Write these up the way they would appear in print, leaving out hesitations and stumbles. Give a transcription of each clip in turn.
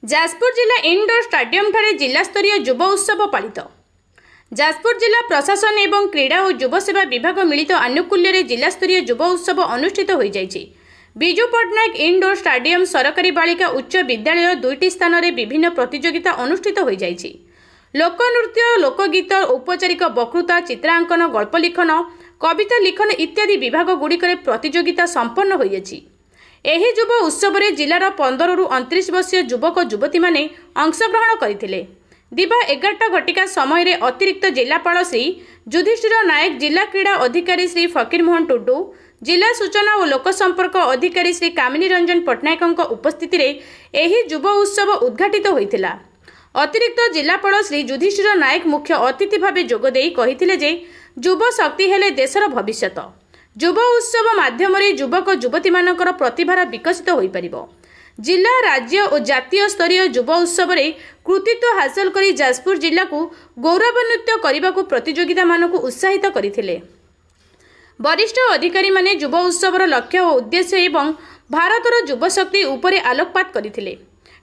जाजपुर जिला indoor stadium ठारे जिला स्तरीय युव उत्सव पालित। जाजपुर जिला प्रशासन एवं क्रीड़ा और युव सेवा विभाग मिलित आनुकूल्य जिला स्तरीय युव उत्सव अनुष्ठित हो जाइछि। विजु पट्टनायक इंडोर स्टाडियम सरकारी बालिका उच्च विद्यालय दुईटी स्थान में विभिन्न प्रतियोगिता अनुष्ठित हो जाइछि। लोकनृत्य, लोकगीत, औपचारिक वक्तृता, चित्रांकन, गल्प लिखन, कविता लिखन इत्यादि विभाग गुड़िक प्रतियोगिता संपन्न हो जाइछि। एही युव उत्सव में जिलार 15 रु 29 वर्षीय युवक युवती माने अंशग्रहण करथिले। दिबा 11टा घटिका समय रे अतिरिक्त जिलापाल श्री युधिष्ठिर नायक, जिला क्रीड़ा अधिकारी श्री फकीर मोहन टुडू, जिला सूचना और लोक संपर्क अधिकारी श्री कामिनी रंजन पट्टनायक उपस्थिति रे एही युव उत्सव उद्घाटित होइथिला। अतिरिक्त जिलापाल श्री युधिष्ठिर नायक मुख्य अतिथि भाव जोगदेई कहिथिले जे युव शक्ति हेले देशर भविष्यत। युव उत्सव माध्यम युवक युवती मानकर प्रतिभार विकसित हो पारिबो। जिला, राज्य और जातीय स्तरीय युव उत्सव रे कृतित्व हासिल करी जाजपुर जिला को गौरवान्वित करने को प्रतियोगिता मानक उत्साहित करथिले। वरिष्ठ अधिकारी माने युव उत्सवर लक्ष्य और उद्देश्य एवं भारतर युव शक्ति उपरे आलोकपात करथिले।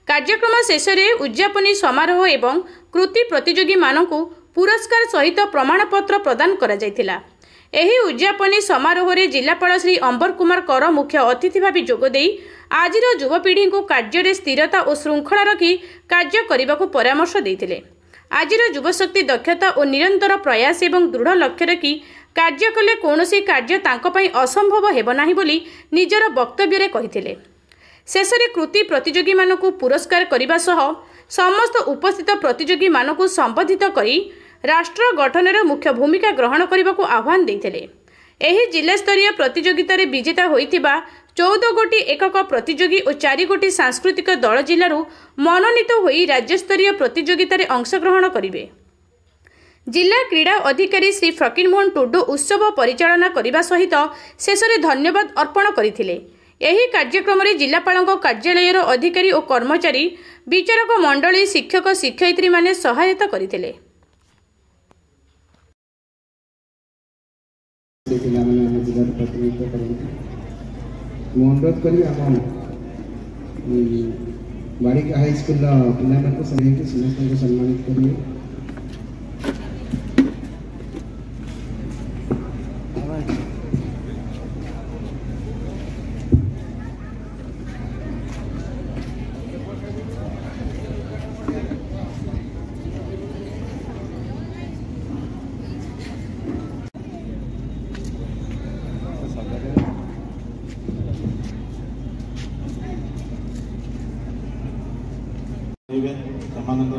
कार्यक्रम शेष में उद्यापनी समारोह एवं कृति प्रतियोगी मानक पुरस्कार सहित प्रमाणपत्र प्रदान करा जायथिला। एही उद्यापनी समारोह रे जिलापाल श्री अंबर कुमार कर मुख्य अतिथि भाव जोगदेई आजिर युवपीढ़ी को कार्य स्थिरता और श्रृंखला रखी कार्य करने को परामर्श देते। आजिर युवशक्ति दक्षता और निरंतर प्रयास एवं दृढ़ लक्ष्य रखी कार्य कले कौनसी कार्य तांको पई असंभव हेबो नाही बोली निजर वक्तव्य कहिथिले। शेष में कृति प्रतियोगी मानक पुरस्कार करने सह समस्त उपस्थित प्रतियोगी मानक संबोधित करी राष्ट्र गठन मुख्य भूमिका ग्रहण करने को आह्वान देते। एही जिला स्तरीय प्रतियोगिता रे विजेता होइथिबा 14 गोटी एकक प्रतियोगी और 4 गोटी सांस्कृतिक दल जिलूर मनोनीत होई राज्य स्तरीय प्रतियोगिता रे अंशग्रहण करिवे। जिला क्रीड़ा अधिकारी श्री फकीर मोहन टुडू उत्सव परिचालना करने सहित शेष में धन्यवाद अर्पण करथिले। एही कार्यक्रम रे जिलापालक कार्यालय अधिकारी और कर्मचारी, विचारक मंडली, शिक्षक शिक्षयित्री माने सहायता करथिले। अनुरोध करी आम बालिका हाईस्कूल पिला समस्त सम्मानित करेंगे।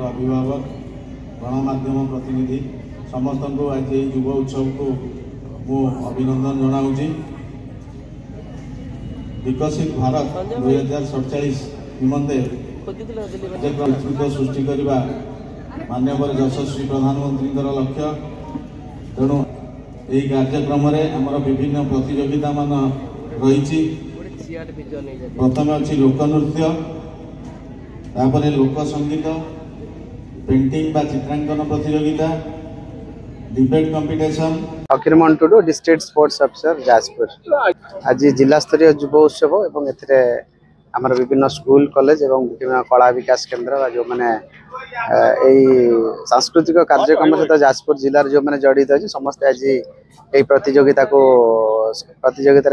अभिभावक, गणमाध्यम प्रतिनिधि समस्त को आज युव उत्सव को मु अभिनंदन जनाऊँगी। विकसित भारत 2047 निमंते नेतृत्व सृष्टि करने माननीय यशस्वी प्रधानमंत्री लक्ष्य। तेणु यही कार्यक्रम आमर विभिन्न प्रतियोगिता मान रही। प्रथम अच्छी लोकनृत्य, तापर लोक संगीत, पेंटिंग बा चित्रांकन प्रतियोगिता, डिबेट कंपटीशन। फकीर Mohan Tudu, district sports officer Jajpur. आज जिला स्तरीय युव उत्सव एवं एथिरे हमर विभिन्न स्कूल, कॉलेज एवं विभिन्न कला विकास केंद्र जो माने सांस्कृतिक कार्यक्रम सहित जाजपुर जिलार जो मैंने जड़ित अच्छे समस्ते आज यही प्रतियोगिता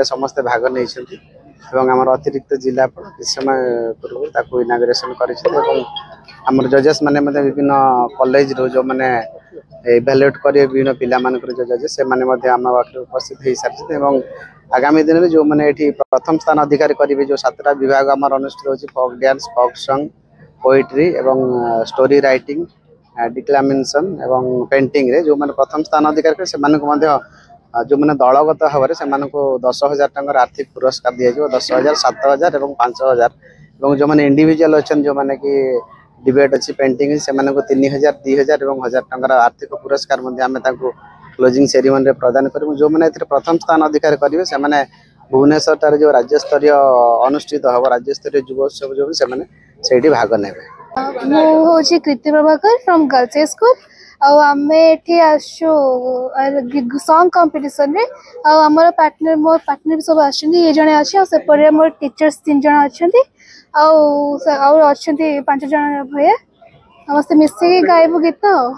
समस्ते भाग नहीं आमर अतिरिक्त जिलापाल किछ समय पूर्व इनाग्रेसन कर जजेस मैंने विभिन्न कॉलेज रो जो मैंने इवैल्यूएट करेंगे विभिन्न पिला जो जजेस से आम पाखे उपस्थित हो सारी। आगामी दिन में जो मैंने प्रथम स्थान अधिकार करेंगे जो 7टा विभाग आम अनुष्ठित होची folk dance, folk song, poetry एवं स्टोरी राइटिंग, डिक्लामेशन एवं पेंटिंग रे जो मैंने प्रथम स्थान अधिकार कर जो मैंने दलगत भाव में से 10,000 टंकार आर्थिक पुरस्कार दिया 10,000, 7,000 और 5,000 और जो मैंने इंडिविजुअल अच्छा जो मैंने कि डिबेट अच्छी पेंटिंग से 3,000, 2,000 और 1,000 टंकार आर्थिक पुरस्कार आम क्लोजिंग सेरेमनी प्रदान करूँ। जो मैंने प्रथम स्थान अधिकार करेंगे से भुवनेश्वर जो राज्य स्तरीय अनुष्ठित हम राज्य स्तरीय युव उत्सव जो से भाग ने। मुझे कृति प्रभाकर फ्रॉम गर्ल्स स्कूल आम आसु सॉन्ग कंपटीशन रे आमर पार्टनर मो पार्टनर सब आछन ये जने अछि सेपरे मोर टीचर्स 3 जन अच्छा ଆଉ ଅଛନ୍ତି 5 ଜଣ ଭଳିଆ ସମସ୍ତେ ମିଶିକି ଗାଇବୁ ଗୀତ ଆଉ